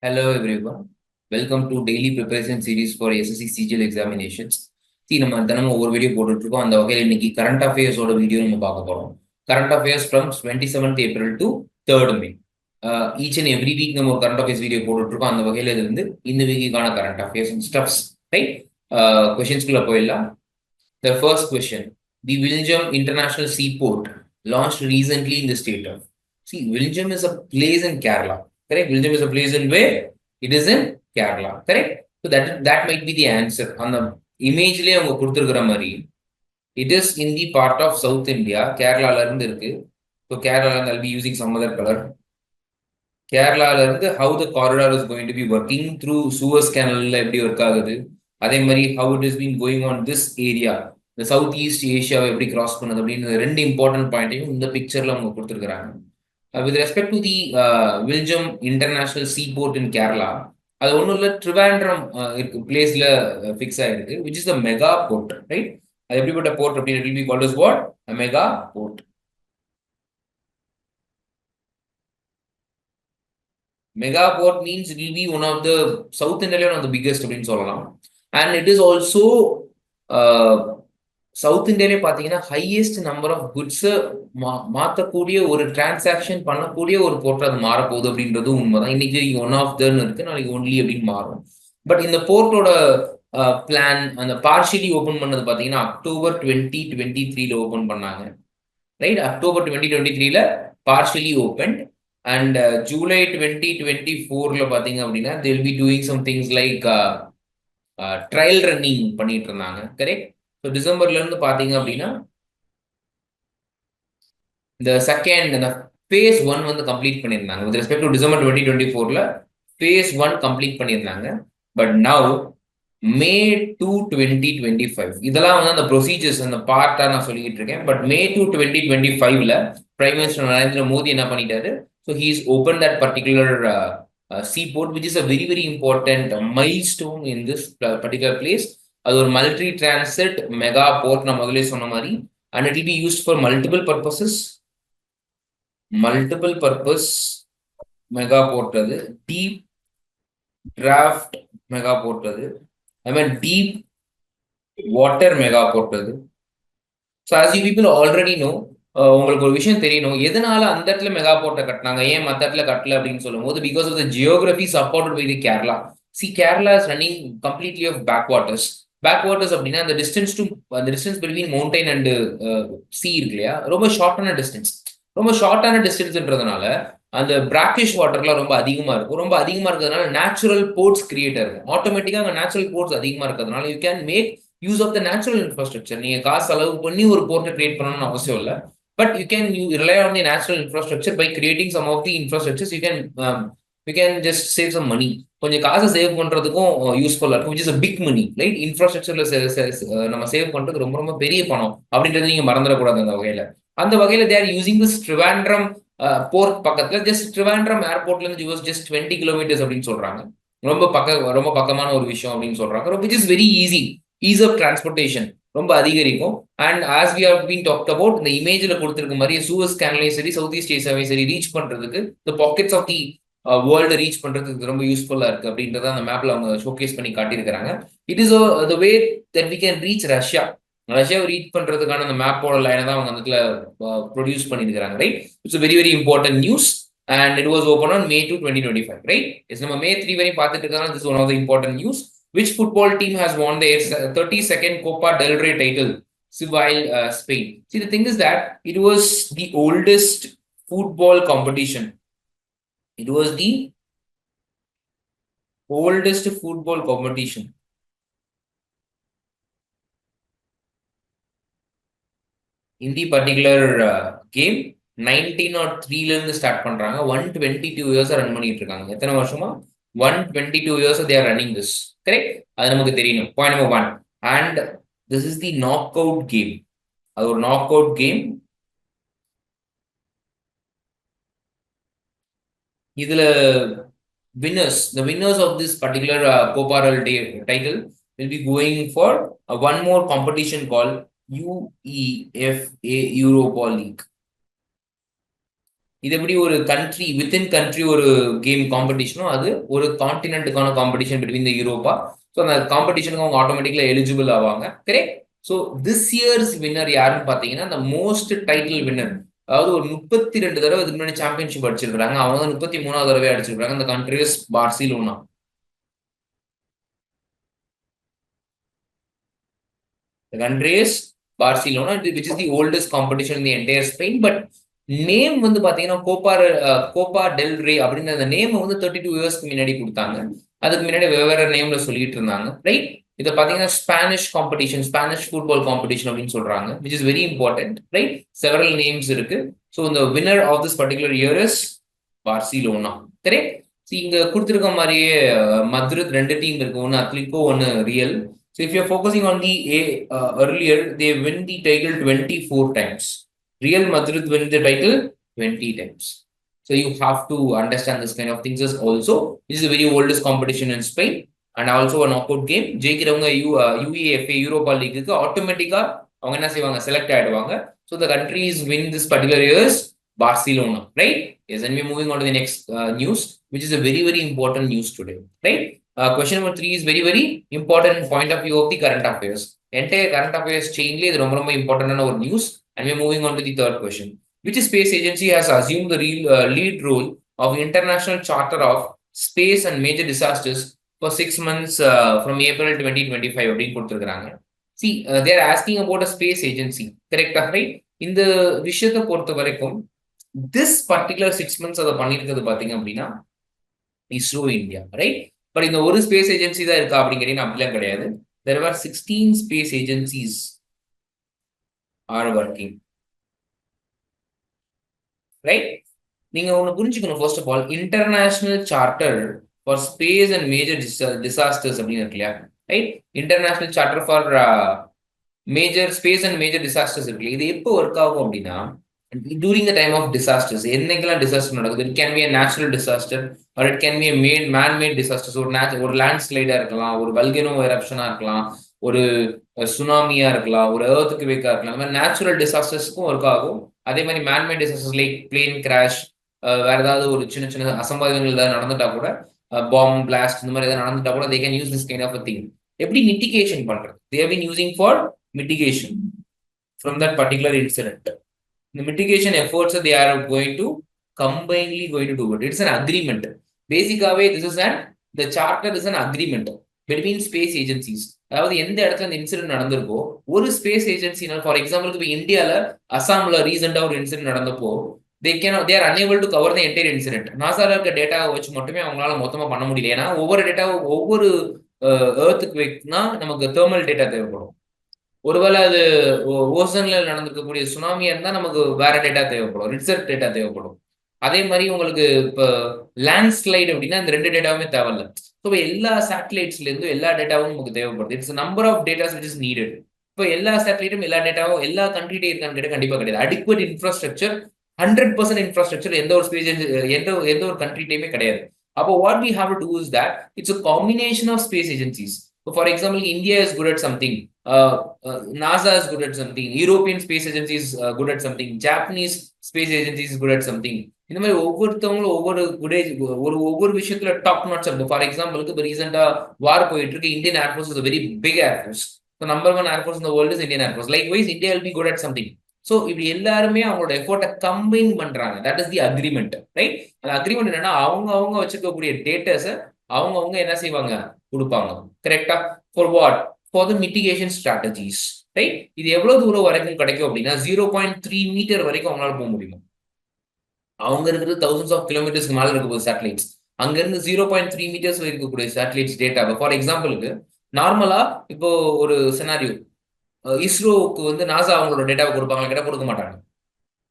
Hello everyone. Welcome to daily preparation series for SSCCGL examinations. See, நம்ம தினமும் ஒவ்வொரு video போட்டுட்டு இருக்கோம். அந்த வகையில் இன்னைக்கு கரண்ட் அஃபேர்ஸோட வீடியோ நம்ம பார்க்க போறோம். Current affairs from 27th April to 3rd May. Each and every week நம்ம ஒரு கரண்ட் அஃபேர்ஸ் வீடியோ போட்டுட்டு இருக்கோம். அந்த வகையில் இது வந்து இந்த வீக்குக்கான current affairs and stuffs. Right, கொஸ்டின்ஸ்குள்ள போயிடலாம். The first question: the Vizhinjam International Seaport launched recently in the state of. See, Vizhinjam is a place in Kerala. Correct? Vizhinjam is a place in where? It is in Kerala. Correct? So that might be the answer. On the image le avanga kuduthirukra mari, it is in the part of South India. Kerala la irundhu irukku. So Kerala la I'll be using some other color. Kerala la irundhu how the corridor is going to be working through Suez Canal la eppadi work agudhu. அதே மாதிரி how it has been going on this area, the Southeast Asia எப்படி cross பண்ணது அப்படின்னு ரெண்டு important பாயிண்ட்டையும் இந்த பிக்சர்ல அவங்க கொடுத்துருக்காங்க. With respect to the Vizhinjam International Seaport in Kerala, அது ஒன்றும் இல்லை, ட்ரிவாண்ட்ரம் இருக்கு பிளேஸ்ல ஃபிக்ஸ் ஆயிருக்கு, which is the mega port, right? அது எப்படிப்பட்ட போர்ட் அப்படின்னு it will be called as what? A mega port. Mega port means it will be one of the South India one of the biggest அப்படின்னு சொல்லலாம். And it is also south இந்தியாலே பார்த்தீங்கன்னா highest number of குட்ஸை மாற்றக்கூடிய ஒரு transaction பண்ணக்கூடிய ஒரு board அது மாறப்போகுது அப்படின்றது உண்மைதான். இன்னைக்கு ஒன் ஆஃப் தன்னு இருக்கு, நாளைக்கு ஒன்லி அப்படின்னு மாறும். பட் இந்த போர்ட்டோட பிளான் அந்த பார்ஷியலி ஓப்பன் பண்ணது பார்த்தீங்கன்னா அக்டோபர் 2023 ஓப்பன் பண்ணாங்க. Right, October 2023 partially open. And July 2024 பார்த்தீங்க அப்படின்னா they will be doing some things like trial running பண்ணிட்டு இருந்தாங்க. கரெக்ட். ஸோ டிசம்பர்ல இருந்து பாத்தீங்க அப்படின்னா இந்த செகண்ட் phase 1 வந்து கம்ப்ளீட் பண்ணியிருந்தாங்க. With respect to December 2024 phase 1 complete பண்ணியிருந்தாங்க. பட் நவ் May 2, 2025 இதெல்லாம் வந்து அந்த ப்ரொசீஜர்ஸ் அந்த பார்ட்டா நான் சொல்லிட்டு இருக்கேன். But May 2, 2025 prime minister Narendra Modi என்ன பண்ணிட்டாரு, so he is open that particular seaport, which is a very very important milestone in this particular place. அது ஒரு மல்டி டிரான்சிட் மெகா போர்ட் நான் முதலே சொன்ன மாதிரி. And it will be used for multiple purpose mega port. அது deep draft mega port. அது I mean deep water mega port. அது so as you people already know, உங்களுக்கு ஒரு விஷயம் தெரியணும், எதனால அந்த இடத்துல மெகா போர்ட்டை கட்டினாங்க, ஏன் மற்ற இடத்துல கட்டல அப்படின்னு சொல்லும் போது, because of the geography supported by the Kerala. Sea, Kerala is running completely of backwaters. அப்படின்னா அந்த distance between mountain and sea இருக்கு இல்லையா, ரொம்ப ஷார்ட்டான டிஸ்டன்ஸ்ன்றதுனால அந்த பிராக்கிஷ் வாட்டர்லாம் ரொம்ப அதிகமா இருக்கும். ரொம்ப அதிகமா இருக்கிறதுனால நேச்சுரல் போர்ட்ஸ் கிரியேட் ஆகும். ஆட்டோமேட்டிக்கா அங்கே நேச்சுரல் போர்ட்ஸ் அதிகமா இருக்கிறதுனால you can make use of the natural infrastructure. நீங்க காசு செலவு பண்ணி ஒரு போர்ட்டை கிரியேட் பண்ணணும்னு அவசியம் இல்லை. But you can rely on the natural infrastructure by creating some of the infrastructures. You can just save some money. கொஞ்சம் காசை சேவ் பண்றதுக்கும் யூஸ்ஃபுல்லா இருக்கும், which is a big money, right? இன்ஃப்ராஸ்ட்ரக்சர்ல நம்ம சேவ் பண்றது ரொம்ப ரொம்ப பெரிய பணம் அப்படின்றது நீங்க மறந்துடக்கூடாது. அந்த வகையில they are using this Trivandrum port பக்கத்துல, ஜஸ்ட் ட்ரிவாண்ட்ரம் ஏர்போர்ட்ல இருந்து just 20 kilometers அப்படின்னு சொல்றாங்க. ரொம்ப பக்கமான ஒரு விஷயம் அப்படின்னு சொல்றாங்க, which is very ease of transportation ரொம்ப அதிகரிக்கும். And as we have been talked about, இந்த இமேஜ்ல கொடுத்திருக்க மாதிரி சூஎஸ் கேனலையும் சரி, சவுத் ஈஸ்ட் ஏசியாவையும் சரி ரீச் பண்றதுக்கு, இந்த pockets of the world reach பண்றதுக்கு ரொம்ப யூஸ்ஃபுல்லா இருக்கு அப்படின்றத அந்த மேப்ல அவங்க ஷோகேஸ் பண்ணி காட்டியிருக்கிறாங்க. It is the way that we can reach ரஷ்யாவை ரீச் பண்றதுக்கான அந்த மேப்போட லைனை தான் அவங்க அந்த ப்ரொடியூஸ் பண்ணியிருக்காங்க. Right, it's very very important news. And it was open on May 2, 2025. Right, நம்ம May 3 வரையும் பார்த்துட்டு இருக்காங்க. This one of the important news. Which football team has won their 32nd Copa del Rey title while Spain? See, the thing is that it was the oldest football competition. It was the oldest football competition. In the particular game, 1903 இருந்து start பண்றாங்க. 122 years run பண்ணிட்டு இருக்காங்க. எத்தனை வருஷமா? 122 years they are running this. Correct? அது நமக்கு தெரியணும். Point number 1. And this is the knockout game. அது ஒரு knockout game. இதுல the winners of this particular Copa del Rey title will be going for one more competition called UEFA Europa League. இது எப்படி ஒரு country within country ஒரு game காம்படிஷனோ அது ஒரு கான்டினென்ட்டுக்கான competition between the Europa. So அந்த காம்படிஷனுக்கு அவங்க ஆட்டோமேட்டிக்கலா எலிஜிபிள் ஆவாங்க. Correct. So this year's winner யாருன்னு பார்த்தீங்கன்னா இந்த மோஸ்ட் டைட்டில் வின்னர், அதாவது ஒரு 32 தடவை இதுக்கு முன்னாடி சாம்பியன்ஷிப் அடிச்சிருக்காங்க. அவங்க வந்து 33வது தடவை அடிச்சிருக்காங்க. இந்த countries Barcelona. The country is Barcelona, which is the oldest competition in the entire Spain. But name வந்து பாத்தீங்கன்னா கோப்பா டெல் ரே அப்படின்ற அந்த நேம் வந்து 32 இயர்ஸ்க்கு முன்னாடி கொடுத்தாங்க. அதுக்கு முன்னாடி வெவ்வேறு நேம்ல சொல்லிட்டு இருந்தாங்க. ரைட். இதை பாத்தீங்கன்னா Spanish competition, Spanish football competition அப்படின்னு சொல்றாங்க, which is very important. Right. Several names இருக்கு. ஸோ இந்த winner of this particular year is Barcelona. Correct. இங்க கொடுத்துருக்க மாதிரியே மத்ரித் 2 டீம் இருக்கு, ஒன்னு அத்லிகோ, ஒன்னு real. So if you're focusing on the earlier, they win the title 24 times. Real Madrid win the title 20 times. So you have to understand this kind of things as also. This is the very oldest competition in Spain and also a knockout game. ஜெயிக்கிறவங்க UEFA Europa League க்கு ஆட்டோமேட்டிக்கா அவங்க என்ன செய்வாங்க, select ஆயிடுவாங்க. So the countries win this particular year's Barcelona, right? Yes, and we're moving on to the next news, which is a very, very important news today, right? Question number 3 is very, very important point of view of the current affairs. Entire current affairs chain is very important in our news. And we're moving on to the third question. Which space agency has assumed the lead role of International Charter of Space and Major Disasters for 6 months from April 2025? See, they are asking about a space agency. Correct, right? In the விஷயத்தை பொறுத்த வரைக்கும் this particular 6 months அதை பண்ணிருக்கிறது பாத்தீங்க அப்படின்னா ISRO India, right? But இந்த ஒரு space agency தான் இருக்கா அப்படிங்கிறீங்க, அப்படிலாம் கிடையாது. There were 16 space agencies are working, right? நீங்க ஒன்னு புரிஞ்சுக்கணும். First of all, international charter for space and major disasters அப்படின்னு இருக்கு இல்லையா, right? International charter for major space and major disasters இருக்கு. இது எப்போ ஒர்க் ஆகும் அப்படின்னா, during the time of disasters. என்னைக்கெல்லாம் டிசாஸ்டர் நடக்குது, it can be a natural disaster or it can be a man-made disasters. ஒரு லேண்ட்ஸ்லைடா இருக்கலாம், ஒரு வல்கனோ எரப்ஷனா இருக்கலாம், ஒரு சுனாமியா இருக்கலாம், ஒரு எர்த்குவேக்கா இருக்கலாம். அந்த மாதிரி நேச்சுரல் டிசாஸ்டர்ஸ்க்கும் ஒர்க் ஆகும். அதே மாதிரி man-made disasters like plane crash, வேற ஏதாவது ஒரு சின்ன சின்ன அசம்பாவிதங்கள் ஏதாவது நடந்துட்டா கூட, பாம் பிளாஸ்ட் இந்த மாதிரி ஏதாவது நடந்துட்டா கூட they can use this kind of a thing. எப்படி மிட்டிகேஷன் பண்றது? they have been using for mitigation from that particular incident. The mitigation efforts they are going to combinedly going to do it. It's an agreement. Basically, the charter is an agreement between space agencies. அதாவது எந்த இடத்துல இந்த incident நடந்திருக்கோ, ஒரு space agency, for எக்ஸாம்பிளுக்கு இப்போ இந்தியால அசாம்ல ரீசெண்டா ஒரு இன்சிடென்ட் நடந்தப்போ they are unable to cover the entire incident. நாசால இருக்க டேட்டாவை வச்சு மட்டுமே அவங்களால மொத்தமா பண்ண முடியல. ஏன்னா ஒவ்வொரு டேட்டாவும் ஒவ்வொரு எர்த்குவேக்னா நமக்கு தெர்மல் டேட்டா தேவைப்படும். ஒருவேளை அது ஓசன்ல நடந்திருக்கக்கூடிய சுனாமியா இருந்தா நமக்கு வேற டேட்டா தேவைப்படும், ரிசர்ச் டேட்டா தேவைப்படும். அதே மாதிரி உங்களுக்கு இப்போ லேண்ட்ஸ்லைடு அப்படின்னா இந்த 2 டேட்டாவுமே தேவையில்ல. ஸோ எல்லா சேட்டலைட்ஸ்ல இருந்தும் எல்லா டேட்டாவும் நமக்கு தேவைப்படுது. It's number of datas which is needed. இப்போ எல்லா சேட்டலைட்டும் எல்லா டேட்டாவும் எல்லா கண்ட்ரிட்டே இருக்கான்னு கேட்டால் கண்டிப்பா கிடையாது. அடிக்வட் இன்ஃப்ராஸ்ட்ரக்சர், 100% இன்ஃப்ராஸ்ட்ரக்சர் எந்த ஒரு ஸ்பேஸ் எந்த ஒரு கண்ட்ரிட்டையுமே கிடையாது. அப்போ what we have to do is that it's a combination of space agencies. For example, India is good at something, NASA is good at something, European Space Agency is good at something, Japanese Space Agency is good at something. இந்த மாதிரி ஒவ்வொருத்தவங்களும் ஒவ்வொரு விஷயத்துல top notch இருக்கும். For எக்ஸாம்பிளுக்கு இப்போ ரீசெண்டா war போயிட்டு இருக்கு. Indian air force is very big air force. Number 1 air force இந்த world is Indian air force. Like wise India will be good at something. So இப்படி எல்லாருமே அவங்களோட எஃபோர்ட்டை கம்பைன் பண்றாங்க. That is the agreement, right? அந்த அக்ரிமெண்ட் என்னன்னா அவங்க வச்சிருக்கக்கூடிய டேட்டாஸை அவங்க என்ன செய்வாங்க, கொடுப்பாங்க. கரெக்டா? For what? For the mitigation strategies, right? இது எவ்வளவு தூரம் வரைக்கும் கிடைக்கும் அப்படின்னா 0.3 மீட்டர் வரைக்கும் அவங்களால போக முடியும். அவங்க இருக்கிறது thousands of kilometers மேல இருக்கக்கூடிய சேட்டலைட்ஸ். அங்க இருந்து 0.3 மீட்டர்ஸ் இருக்கக்கூடிய சேட்டலைட்ஸ் டேட்டா. ஃபார் எக்ஸாம்பிளுக்கு நார்மலா இப்போ ஒரு சினாரியோ, இஸ்ரோவுக்கு வந்து நாசா அவங்களோட டேட்டாவை கொடுப்பாங்க, கிட்ட கொடுக்க மாட்டாங்க.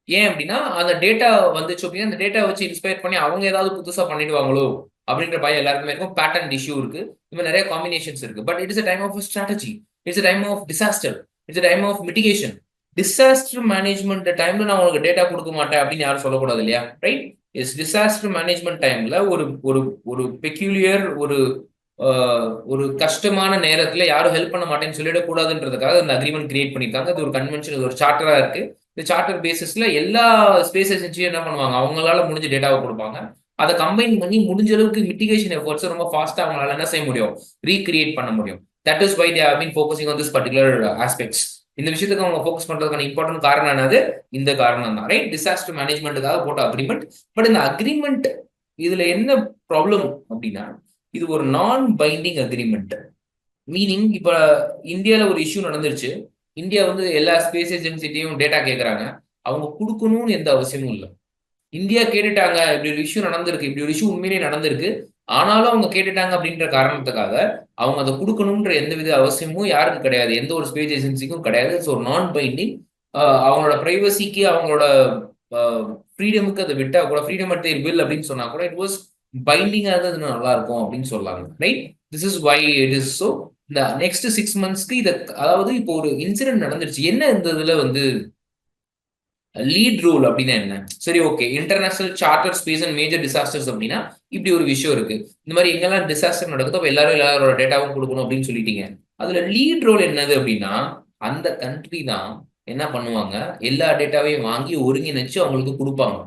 ஏன் அப்படின்னா அந்த டேட்டா வந்துச்சு அப்படின்னா அந்த டேட்டா வச்சு இன்ஸ்பயர் பண்ணி அவங்க ஏதாவது புதுசா பண்ணிடுவாங்களோ அப்படின்ற பயம் எல்லாருக்குமே இருக்கும். பேட்டர்ன் இஷ்யூ இருக்கு, இந்த நிறைய காம்பினேஷன்ஸ் இருக்கு. But it is a time of strategy, it's a time of disaster, it's a time of mitigation. Disaster management டைம்ல நான் உங்களுக்கு டேட்டா கொடுக்க மாட்டேன் அப்படின்னு யாரும் சொல்லக்கூடாது இல்லையா, ரைட்? எஸ், டிசாஸ்டர் மேனேஜ்மெண்ட் டைம்ல ஒரு பெக்யூலியர் ஒரு கஷ்டமான நேரத்துல யாரும் ஹெல்ப் பண்ண மாட்டேன்னு சொல்லிடக்கூடாதுன்றதுக்காக இந்த அக்ரிமெண்ட் கிரியேட் பண்ணிருக்காங்க. அது ஒரு கன்வென்ஷன், ஒரு சார்ட்டரா இருக்கு. இந்த சார்ட்டர் பேசிஸ்ல எல்லா ஸ்பேஸ் ஏஜென்சியும் என்ன பண்ணுவாங்க, அவங்களால முடிஞ்ச டேட்டாவை கொடுப்பாங்க. அதை கம்பைன் பண்ணி முடிஞ்ச அளவுக்கு மிட்டிகேஷன் எஃபர்ட்ஸ் ரொம்ப ஃபாஸ்டா அவங்களால என்ன செய்ய முடியும், ரீக்ரியேட் பண்ண முடியும். That is why they have been focusing on this particular aspects. இந்த விஷயத்துக்கு அவங்க ஃபோக்கஸ் பண்றதுக்கான இம்பார்ட்டன்ட் காரணம் என்னது, இந்த காரணம் தான், ரைட்? டிசாஸ்டர் மேனேஜ்மெண்ட்டுக்காக போட்ட அக்ரிமெண்ட். பட் இந்த அக்ரிமெண்ட் இதுல என்ன ப்ராப்ளம் அப்படின்னா, இது ஒரு நான் பைண்டிங் அக்ரிமெண்ட். மீனிங் இப்ப இந்தியால ஒரு இஷ்யூ நடந்துருச்சு, இந்தியா வந்து எல்லா ஸ்பேஸ் ஏஜென்சிட்டையும் டேட்டா கேட்கறாங்க, அவங்க கொடுக்கணும்னு எந்த அவசியமும் இல்லை. இந்தியா கேட்டுட்டாங்க, இப்படி ஒரு இஷ்யூ நடந்திருக்கு, இப்படி ஒரு இஷ்யூ உண்மையிலேயே நடந்திருக்கு, ஆனாலும் அவங்க கேட்டுட்டாங்க அப்படின்ற காரணத்துக்காக அவங்க அதை கொடுக்கணும்ன்ற எந்தவித அவசியமும் யாருக்கு கிடையாது, எந்த ஒரு ஸ்பேஸ் ஏஜென்சிக்கும் கிடையாது. ஸோ நான் பைண்டிங். அவங்களோட பிரைவசிக்கு, அவங்களோட ஃப்ரீடமுக்கு அதை விட்டா கூட, ஃப்ரீடம் அட் தேர் வில் அப்படின்னு சொன்னா கூட, இட் வாஸ் பைண்டிங்காக இருந்தது நல்லா இருக்கும் அப்படின்னு சொல்லலாம், right? This is why it is so. இந்த நெக்ஸ்ட் 6 monthsக்கு இதை, அதாவது இப்போ ஒரு இன்சிடென்ட் நடந்துருச்சு, என்ன இந்த இதுல வந்து லீட் ரூல் அப்படின்னா என்ன? சரி, okay, international charter space and major disasters அப்படின்னா இப்படி ஒரு விஷயம் இருக்கு, இந்த மாதிரி எங்கெல்லாம் டிசாஸ்டர் நடக்குதோ அப்ப எல்லாரோட டேட்டாவும் கொடுக்கணும் அப்படின்னு சொல்லிட்டீங்க. அதுல லீட் ரோல் என்னது அப்படின்னா, அந்த கண்ட்ரி தான் என்ன பண்ணுவாங்க, எல்லா டேட்டாவையும் வாங்கி ஒருங்கிணைச்சு அவங்களுக்கு கொடுப்பாங்க.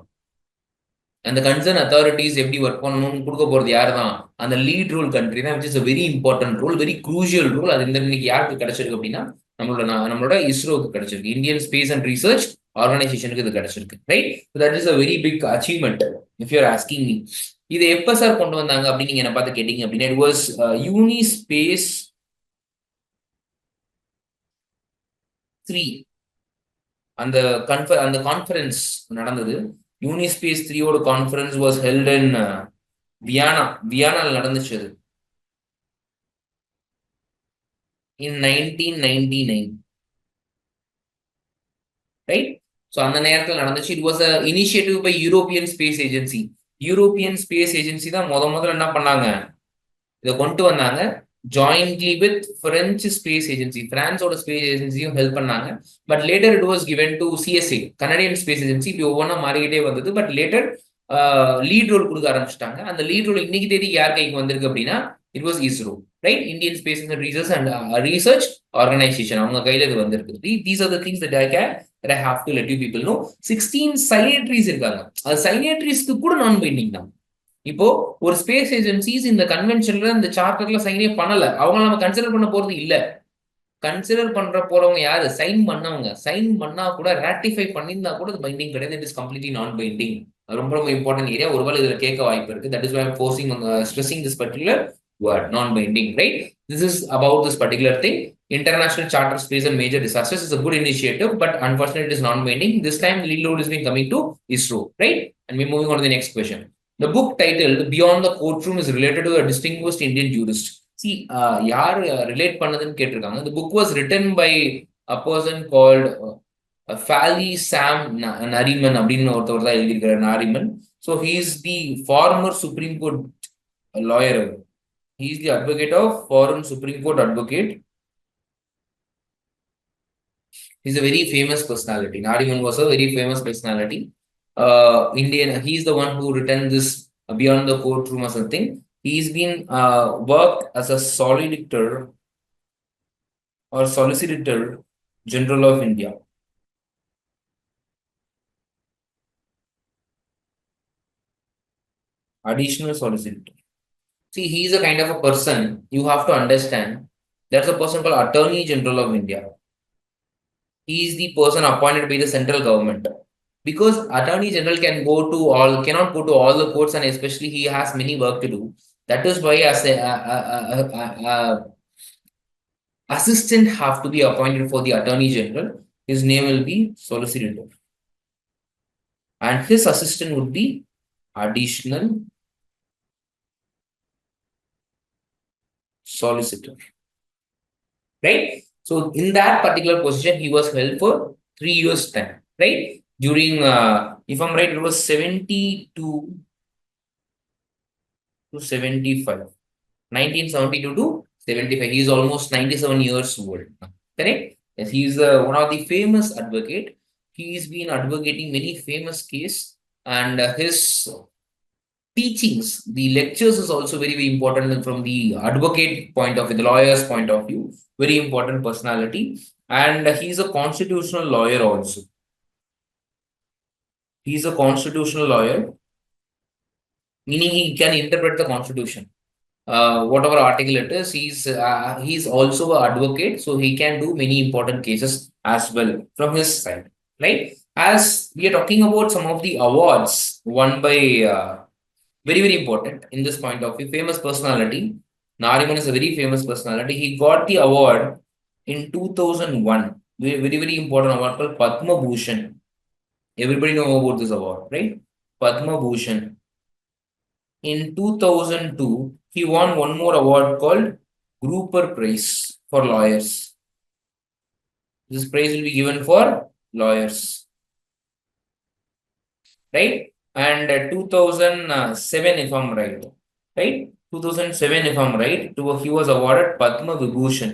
அந்த கன்சர்ன் அத்தாரிட்டிஸ் எப்படி ஒர்க் பண்ணணும்னு கொடுக்க போறது யார் தான், அந்த லீட் ரோல் கண்ட்ரி தான். Which is very important role, very crucial role. அது இந்த இன்னைக்கு யாருக்கு கிடைச்சிருக்கு அப்படின்னா, நம்மளோட இஸ்ரோக்கு கிடைச்சிருக்கு, இந்தியன் ஸ்பேஸ் அண்ட் ரிசர்ச் ஆர்கனைசேஷனுக்கு இது கிடைச்சிருக்கு, right? That is a very big achievement if you are asking me. இது எப்ப சார் கொண்டு வந்தாங்க அப்படின்னு நீங்க என்ன பார்த்து கேட்டீங்க அப்படின்னா, இட் வாஸ் யூனி ஸ்பேஸ் 3. அந்த கான்ஃபரன்ஸ் நடந்தது. UNISPACE 3 conference was held in வியானால நடந்துச்சு. அது இன் 1999, ரைட்? ஸோ அந்த நேரத்தில் நடந்துச்சு. It was a initiative by European space agency. European space agency தான் முதல்ல என்ன பண்ணாங்க, இதை கொண்டு வந்தாங்க. Jointly with French space agency, பிரான்ஸோட ஸ்பேஸ் ஏஜென்சியும் ஹெல்ப் பண்ணாங்க. But later it was given to CSA, Canadian space agency. இப்படி ஒவ்வொன்றா மாறிக்கிட்டே வந்தது. பட் லேட்டர் லீட் ரோல் கொடுக்க ஆரம்பிச்சிட்டாங்க. அந்த லீட் ரோல் இன்னைக்கு தேதி யார் கைக்கு வந்திருக்கு அப்படின்னா, it was ISRO, right? Indian space research organisation, அவங்க கையில இது வந்திருக்கு. These are the things that I have to let you people know. 16 signatories இருக்காங்க. அது signatories-க்கு கூட நான் பைண்டிங் தான். இப்போ ஒரு ஸ்பேஸ் ஏஜென்சிஸ் இந்த கன்வென்ஷன்ல, இந்த சார்ட்டர்ல சைனே பண்ணல, அவங்க நம்ம கன்சிடர் பண்ண போறது இல்ல. கன்சிடர் பண்ற போறவங்க யாரு, சைன் பண்ணவங்க. சைன் பண்ணா கூட, ராட்டிஃபை பண்ணியிருந்தா கூட அது பைண்டிங் கிடையாது. It is completely non binding. ரொம்ப ரொம்ப இம்பார்ட்டன்ட் ஏரியா. ஒருவேளை இதுல கேட்க வாய்ப்பு இருக்கு. That is why I am forcing stressing this particular word, non-binding, right? This is about this particular thing. International Charter Space and Major Disasters is a good initiative, but unfortunately it is non-binding. This time lead load is being coming to ISRO, right? And we're moving on to the next question. The book titled Beyond the Courtroom is related to a distinguished Indian jurist. See, யார் relate பண்ணதுன்னு கேட்டிருக்காங்க. The book was written by a person called Fali Sam Nariman அப்படின்னு ஒருத்தவர் தான் எழுதியிருக்கிறார், Nariman. So he is the former Supreme Court lawyer. He is the advocate of foreign Supreme Court advocate. He is a very famous personality. Nariman was a very famous personality. Indian. He is the one who written this Beyond the Courtroom or something. He's been worked as a solicitor general of India. Additional solicitor. See, he is a kind of a person, you have to understand. There's a person called Attorney General of India. He is the person appointed by the central government. Because Attorney General cannot go to all the courts, and especially he has many work to do. That is why as a assistant have to be appointed for the Attorney General. His name will be solicitor. And his assistant would be additional solicitor. Right? So in that particular position, he was held for 3 years time. Right? During, if I'm right, it was 72 to 75. 1972 to 75. He is almost 97 years old. Correct? Yes, he is one of the famous advocate. He has been advocating many famous case, and his teachings, the lectures is also very, very important from the advocate point of view, the lawyer's point of view. Very important personality. And he is a constitutional lawyer also. He's a constitutional lawyer, meaning he can interpret the constitution. Whatever article it is, he's also an advocate, so he can do many important cases as well from his side, right? As we are talking about some of the awards won by very important in this point of view, famous personality. Nariman is a very famous personality. He got the award in 2001. Very important award called Padma Bhushan. Everybody know about this award, right? Padma Bhushan. In 2002, he won one more award called Grouper Prize for lawyers. This prize will be given for lawyers, right? And 2007, if I'm right, 2007, if I'm right, he was awarded Padma Vibhushan.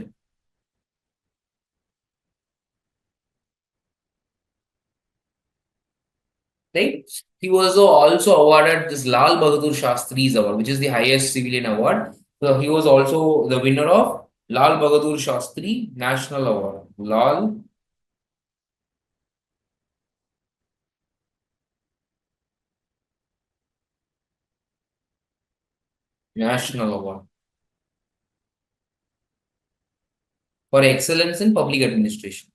Right? He was also awarded this Lal Bahadur Shastri's award, which is the highest civilian award. So he was also the winner of Lal Bahadur Shastri National Award. Lal National Award for excellence in public administration.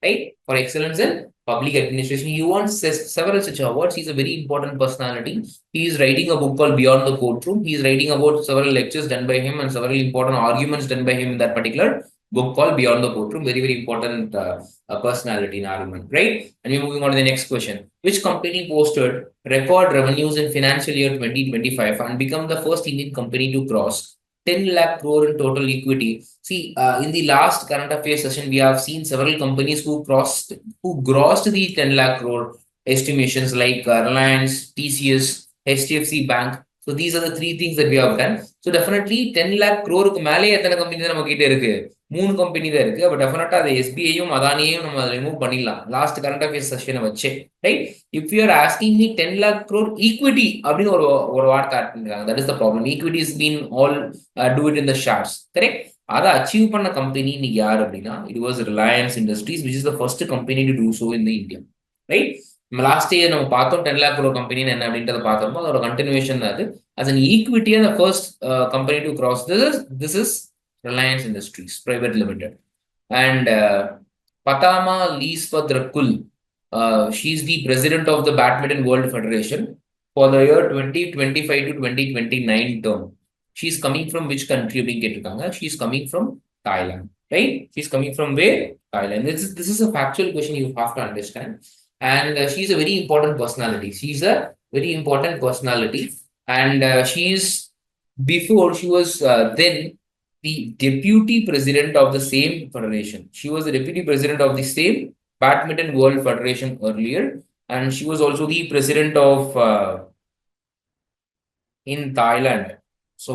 Right? For excellence in public administration. He won several such awards. He's a very important personality. He is writing a book called Beyond the Courtroom. He is writing about several lectures done by him and several important arguments done by him in that particular book called Beyond the Courtroom. Very important personality in argument, right? And we're moving on to the next question. Which company posted record revenues in financial year 2025 and become the first Indian company to cross 10 lakh crore in total equity? See, in the last current affairs session, we have seen several companies who grossed the 10 lakh crore estimations like Reliance, TCS, HDFC Bank. So these are the three things that we have done. So definitely 10 lakh crore மேலே எத்தனை company தான் நம்ம கிட்ட இருக்கு? 3 company தான் இருக்கு. அப்ப டெஃபினட்டா அது SBIயும் அதானியையும் நம்ம ரிமூவ் பண்ணிடலாம். லாஸ்ட் கரண்ட் அஃபேர்ஸ் செஷனை வச்சு, right? If you are asking me 10 lakh crore equity அப்படின்னு ஒரு வார்த்தை ஆட் பண்ணிருக்காங்க. That is the problem. Equity is been all to it in the shorts, correct? அதை அச்சீவ் பண்ண கம்பெனி இன்னைக்கு யார் அப்படின்னா, it was Reliance Industries, which is the first company to do so in the India, right? நம்ம last year நம்ம பார்த்தோம் 10 lakh crore company என்ன அப்படின்றத பார்த்தோம். அதோட கண்டினியூஷன் அது as an equity and the first company to cross this is Reliance Industries Private Limited. And Patama Leespadrakul, she's the president of the Badminton World Federation for the year 2025 to 2029 term. She's coming from which country? She's coming from Thailand, right? She's coming from where? Thailand. This is a factual question you have to understand. And she's a very important personality. She's a very important personality. And before she was then the deputy president of the same federation. She was the deputy president of the same Badminton World Federation earlier. And she was also the president of in Thailand. So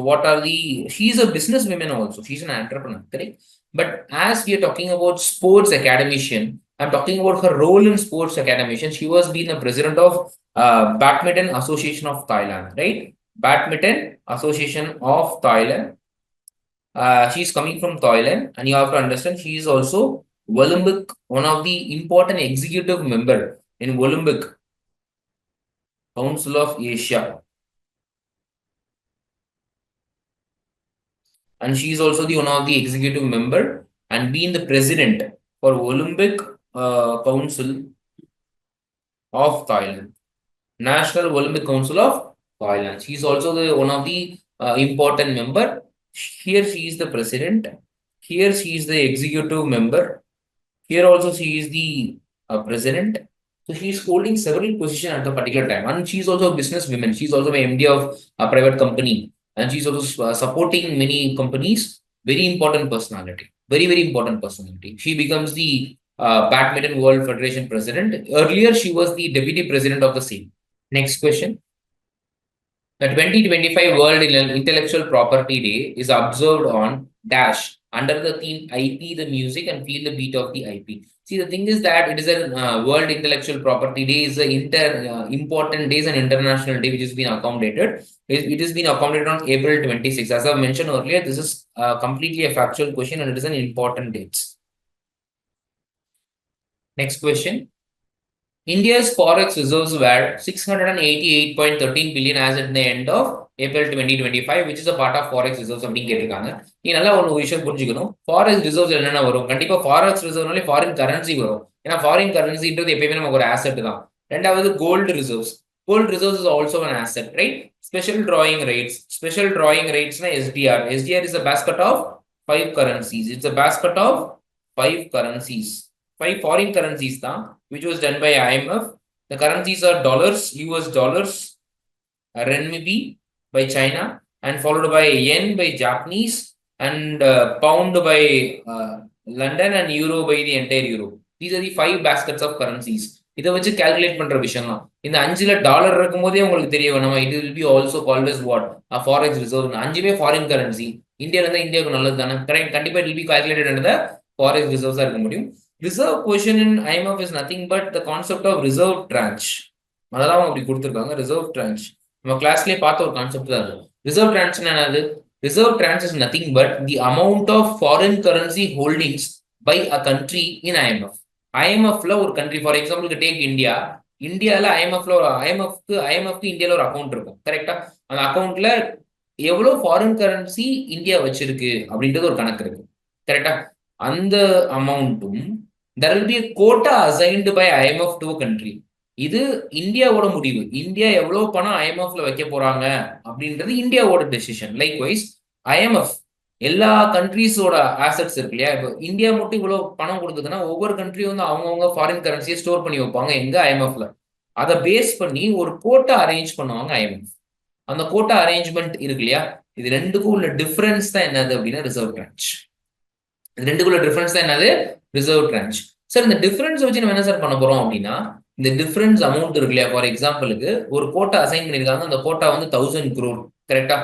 she's a businesswoman also. She's an entrepreneur, correct? But as we are talking about sports academician, I'm talking about her role in sports academician. She was being the president of Badminton Association of Thailand, right? Badminton Association of Thailand. She's coming from Thailand, and you have to understand she is also Olympic, one of the important executive member in Olympic Council of Asia. And she is also the one of the executive member and being the president for Olympic Council of Thailand, National Olympic Council of Thailand. She is also the one of the important member. Here she is the president. Here she is the executive member. Here also she is the president. So she is holding several positions at the particular time. And she is also a businesswoman. She is also an MD of a private company. And she is also supporting many companies. Very important personality. Very important personality. She becomes the Badminton World Federation president. Earlier, she was the deputy president of the same. Next question. The 2025 World Intellectual Property Day is observed on dash under the theme IP, the music, and feel the beat of the IP. See, the thing is that it is a World Intellectual Property Day is an important day, is an international day which has been accommodated. It has been accommodated on April 26. As I mentioned earlier, this is completely a factual question and it is an important date. Next question. India's forex reserves were 688.13 billion as at the end of April 2025, which is a part of forex reserves அப்படின்னு கேட்டிருக்காங்க. நீ நல்லா ஒரு விஷயம் புரிஞ்சுக்கணும். forex reserves என்னென்ன வரும்? கண்டிப்பா forex reserve ஃபாரின் கரன்சி வரும். ஏன்னா ஃபாரின் கரன்சின்றது எப்பயுமே நமக்கு ஒரு asset தான். ரெண்டாவது gold reserves. Gold reserves is also an asset, right? Special drawing rates. Special drawing rates na SDR. SDR is a basket of 5 currencies. It's a basket of 5 currencies. 5 foreign currencies தான், which was done by IMF. The currencies are dollars, US dollars, renminbi by China, and followed by yen by Japanese, and pound by London, and euro by the entire Europe. These are the 5 baskets of currencies. இதை வச்சு calculate பண்ற விஷயம் தான். இந்த 5ல dollar இருக்கும் போதே உங்களுக்கு தெரிய வேணுமா, it will be also called as what, a forex reserve. 5மே foreign currency. இந்தியால இருந்தா இந்தியாவுக்கு நல்லது தானே, கரெக்ட்? கண்டிப்பா it will be calculated under the forex reserves இருக்க முடியும். Reserve question in IMF is nothing but the concept of reserve tranche. அதான் அப்படி கொடுத்திருக்காங்க, reserve tranche. நம்ம கிளாஸ்லயே பார்த்த ஒரு கான்செப்ட் தான் அது. reserve tranche என்னது? reserve tranche is nothing but the amount of foreign currency holdings by a country in IMF. IMFல ஒரு country, for example take India. இந்தியால IMFல ஒரு IMFக்கு இந்தியால ஒரு அக்கவுண்ட் இருக்கும், கரெக்டா? அந்த அக்கவுண்ட்ல எவ்வளவு ஃபாரின் கரன்சி இந்தியா வச்சிருக்கு அப்படின்றது ஒரு கணக்கு இருக்கு, கரெக்டா? அந்த அமௌண்ட்டும் there will be a quota assigned by IMF to a country. இது இந்தியாவோட முடிவு. இந்தியா எவ்வளவு பணம் IMFல வைக்க போறாங்க அப்படின்றது இந்தியாவோட டெசிஷன். லைக்வைஸ் IMF எல்லா கண்ட்ரீஸோட ஆசெட்ஸ் இருக்கு இல்லையா, இப்போ இந்தியா மட்டும் இவ்வளவு பணம் கொடுக்குதுன்னா ஒவ்வொரு கண்ட்ரியும் வந்து அவங்கவுங்க ஃபாரின் கரன்சியை ஸ்டோர் பண்ணி வைப்பாங்க எங்க, IMFல. அதை பேஸ் பண்ணி ஒரு கோட்டா அரேஞ்ச் பண்ணுவாங்க IMF. அந்த கோட்டா அரேஞ்ச்மெண்ட் இருக்கு இல்லையா, இது ரெண்டுக்கும் உள்ள டிஃபரன்ஸ் தான் என்னது அப்படின்னா ரிசர்வ் டிரான்ச். இது ரெண்டுக்குள்ள டிஃபரன்ஸ் தான் என்னது, ரிசர்வ் டிரான்ச். சார் இந்த டிஃபரன்ஸ் வச்சு நம்ம என்ன சார் பண்ண போறோம் அப்படின்னா, இந்த டிஃபரன்ஸ் அமௌண்ட் இருக்கு இல்லையா, ஃபார் எக்ஸாம்பிளுக்கு ஒரு கோட்டா அசைன் பண்ணிருக்காங்க, அந்த கோட்டா வந்து 1000 crore, கரெக்டா?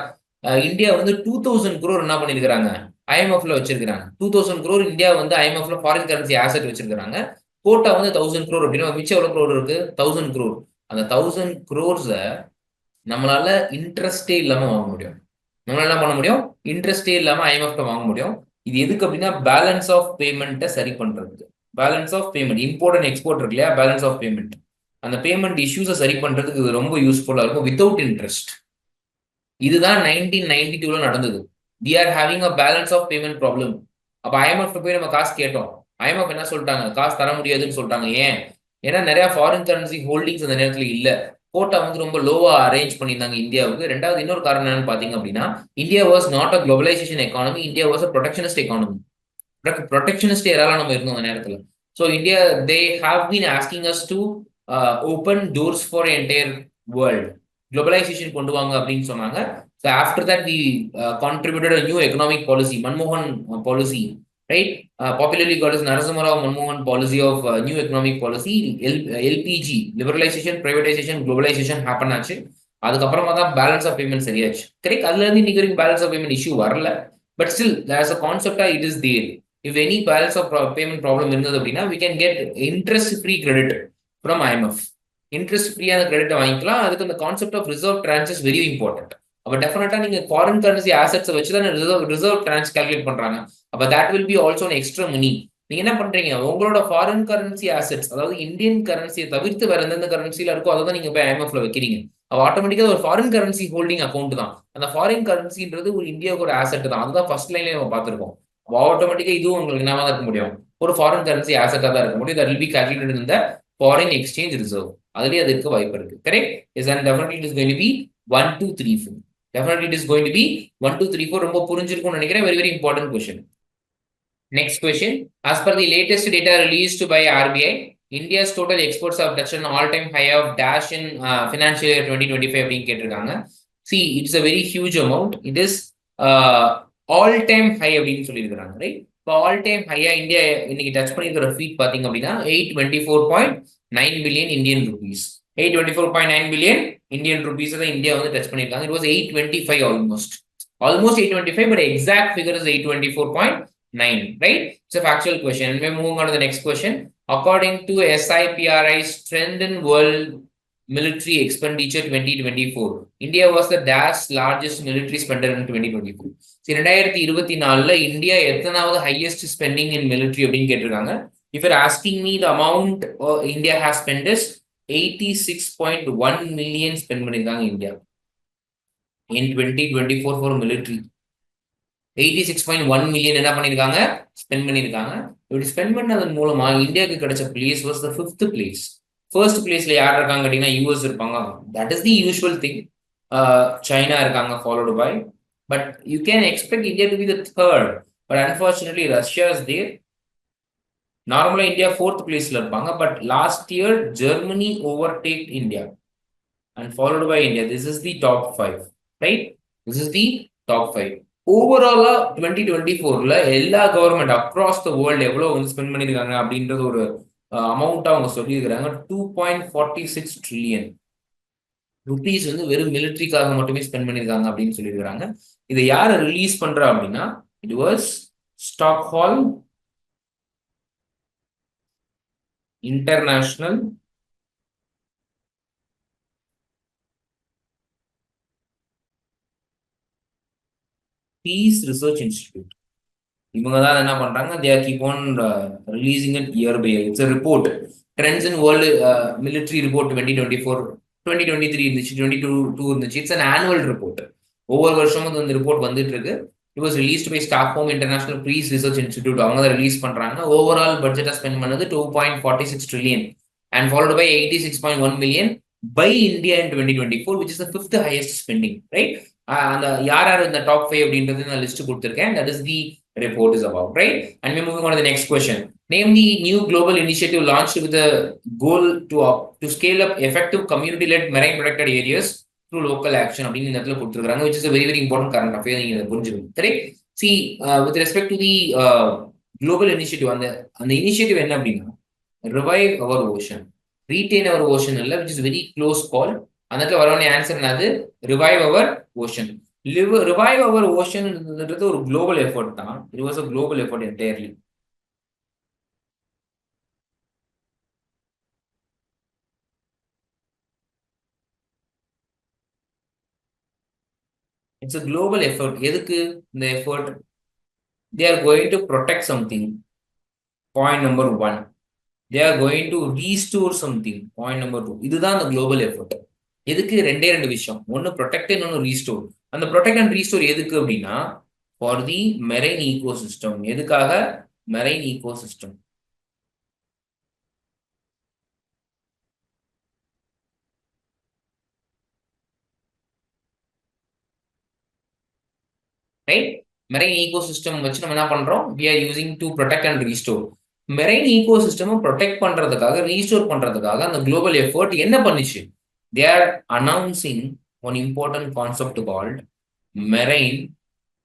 இந்தியா வந்து 2000 crore என்ன பண்ணிருக்காங்க, IMFல வச்சிருக்காங்க. 2000 crore இந்தியா வந்து IMFல ஃபாரின் கரன்சி ஆசெட் வச்சிருக்காங்க. கோட்டா வந்து 1000 crore அப்படின்னா மிச்சம் எவ்வளவு crore இருக்கு, 1000 crore. அந்த 1000 crores நம்மளால இன்ட்ரெஸ்டே இல்லாம வாங்க முடியும். நம்மளால என்ன பண்ண முடியும், இன்ட்ரெஸ்டே இல்லாம IMF வாங்க முடியும். இது எதுக்கு அப்படின்னா பேலன்ஸ் ஆஃப் பேமெண்ட்டை சரி பண்றதுக்கு. Balance of payment, import and export இருக்கு இல்லையா, பேலன்ஸ் ஆஃப் பேமெண்ட், அந்த பேமெண்ட் இஷ்யூஸை சரி பண்றதுக்கு இது ரொம்ப யூஸ்ஃபுல்லா இருக்கும் வித்தவுட் இன்ட்ரெஸ்ட். இதுதான் 1992ல நடந்தது. we are having a balance of payment problem. அப்ப IMF போய் நம்ம காசு கேட்டோம். IMF என்ன சொல்லிட்டாங்க, காசு தர முடியாதுன்னு சொல்லிட்டாங்க. ஏன்? ஏன்னா நிறைய ஃபாரின் கரன்சி ஹோல்டிங்ஸ் அந்த நேரத்துல இல்ல. கோட்டா வந்து ரொம்ப லோவா அரேஞ்ச் பண்ணியிருந்தாங்க இந்தியாவுக்கு. ரெண்டாவது இன்னொரு காரணம் என்னன்னு பாத்தீங்க அப்படின்னா, India was not a globalisation economy, India was a protectionist economy. Protectionist ஏராளம் நம்ம இருந்தோம் அந்த நேரத்துல. So India they have been asking us to open doors for entire world, globalisation கொண்டு வாங்க அப்படின்னு சொன்னாங்க. So after that we contributed a new economic policy, மன்மோகன் policy, right? Popularly called as Narasimha Rao Manmohan policy of new economic policy, LPG, liberalization, privatization, globalization happen ஆச்சு. அதுக்கப்புறமா தான் balance of payment சரியாச்சு, correct? அதுல இருந்து இன்னைக்கு வரைக்கும் balance of payment issue வரல. But still as a concept it is there. If any balance of payment problem இருந்தது அப்படின்னா we can get interest free credit from IMF. interest free ஆன credit வாங்கிக்கலாம். அதுக்கு அந்த concept of reserve tranche is very important. அப்ப டெஃபினட்டா நீங்க foreign currency assets வச்சு தான் ரிசர்வ் டிரான்ச் கால்குலேட் பண்றாங்க. அப்ப that will B also an extra money. நீங்க என்ன பண்றீங்க, உங்களோட ஃபாரின் கரன்சி ஆசெட்ஸ், அதாவது இந்தியன் கரன்சியை தவிர்த்து வேற எந்தெந்த கரன்சில இருக்கோ அதை தான் நீங்க போய் IMFல வைக்கிறீங்க. அப்ப ஆட்டோமேட்டிக்கா ஒரு ஃபாரின் கரன்சி ஹோல்டிங் அக்கௌண்ட் தான். அந்த ஃபாரின் கரன்சின்றது ஒரு இந்தியாவுக்கு ஒரு ஆசெட் தான். அதுதான் ஃபர்ஸ்ட் லைன்ல நம்ம பார்த்திருக்கோம். ஆட்டோமேட்டிக்கா இதுவும் உங்களுக்கு என்னவா இருக்க முடியும், ஒரு ஃபாரின் கரன்சி ஆசெட்டா தான் இருக்க முடியும். That will be calculated in the foreign exchange reserve. அதுலயே அது இருக்க வாய்ப்பு இருக்கு, correct? Is and definitely it is going to be 1 2 3 4. Definitely it is going to be 1 2 3 4. ரொம்ப புரிஞ்சிருக்கும்னு நினைக்கிறேன். Very important question. Next question. As per the latest data released by RBI, India's total exports have touched an all-time high of dash in financial year 2025 அப்படின்னு கேட்டிருக்காங்க. See, it's a very huge amount. It is all-time high அப்படின்னு சொல்லியிருக்காங்க, right? இப்போ all-time high India இன்னைக்கு touch பண்ணியிருக்கிற feet பாத்தீங்க அப்படின்னா 824.9 billion Indian rupees. 824.9 billion Indian rupees தான் இந்தியா வந்து டச் பண்ணிருக்காங்க. It was 825 almost 825, but exact figure is 824.9, right? It's a factual question. And we're moving on to the next question. According to SIPRI's trend in world military expenditure 2024, India was the dash largest military spender in 2024. So 2024ல India எத்தனாவது highest spending in military அப்படின்னு கேட்டிருக்காங்க. If you're asking me the amount India has spent is 86.1 million spend பண்ணிருக்காங்க India in 2024 for military. 86.1 million என்ன பண்ணிருக்காங்க spend பண்ணிருக்காங்க. இப்படி spend பண்ணதன் மூலமா இந்தியாவுக்கு கிடைச்ச place was the 5th place. First பிளேஸ்ல யார் இருக்காங்க கேட்டீங்கன்னா யூஎஸ் இருப்பாங்க. That is the usual thing. China இருக்காங்க followed by. But you can expect India to be the third. But unfortunately Russia is there. நார்மலா இந்தியா 4th பிளேஸ்ல இருப்பாங்க. But last year Germany overtake India and followed by India. This is the top 5, right? This is the top 5. ஓவராலா 2024ல எல்லா government across the world எவ்வளவு வந்து spend பண்ணிருக்காங்க அப்படின்றது ஒரு அமௌண்ட் அவங்க சொல்லியிருக்கிறாங்க. 2.46 trillion ருபீஸ் வந்து வெறும் மிலிட்ரிக்காக மட்டுமே ஸ்பெண்ட் பண்ணிருக்காங்க அப்படின்னு சொல்லியிருக்காங்க. இதை யாரை ரிலீஸ் பண்றா அப்படின்னா it was Stockholm international peace research institute. இவங்க தான் என்ன பண்றாங்க, they are keep on releasing it year by year. It's a report, trends in world military report 2024, 2023 இருந்துச்சு, 2022 இருந்துச்சு. It's an annual report. ஒவ்வொரு வருஷமும் இந்த ரிப்போர்ட் வந்துட்டு இருக்கு. It was released by Stockholm International Peace Research Institute. அவங்க தான் release பண்றாங்க. ஓவரால் பட்ஜெட்டா ஸ்பெண்ட் பண்ணது 2.46 trillion and followed by 86.1 million by India in 2024, which is the 5th highest spending, right? அந்த யார் யார் இந்த டாப் 5 அப்படின்றது நான் லிஸ்ட் கொடுத்திருக்கேன். That is the report is about, right? And we're moving on to the next question. Name the new global initiative launched with the goal to scale up effective community-led marine protected areas through local action அப்படின்னு இந்த இடத்துல கொடுத்துருக்காங்க, which is a very very important current affair. நீங்க இதை புரிஞ்சுக்கணும், correct? See, with respect to the global initiative, அந்த initiative என்ன அப்படின்னா revive our ocean, retain our ocean இல்ல, which is very close call. அந்த இடத்துல வரவனே ஆன்சர் என்னது? revive our ocean. Revive our ocean is a global effort. It was a global effort entirely. It's a global effort. எதுக்கு இந்த effort? They are going to protect something. Point number 1. They are going to restore something. Point number 2. இதுதான் the global effort. எதுக்கு? ரெண்டே விஷயம். ஒன்னு protect, இன்னொன்னு restore. அந்த protect and restore எதுக்கு அப்படின்னா for the marine ecosystem. எதுக்காக? marine ecosystem. Right? marine ecosystem வச்சு நம்ம என்ன பண்றோம்? We are using to protect and restore. marine ecosystem protect பண்றதுக்காக, restore பண்றதுக்காக அந்த global effort என்ன பண்ணுச்சு? They are announcing one important concept called marine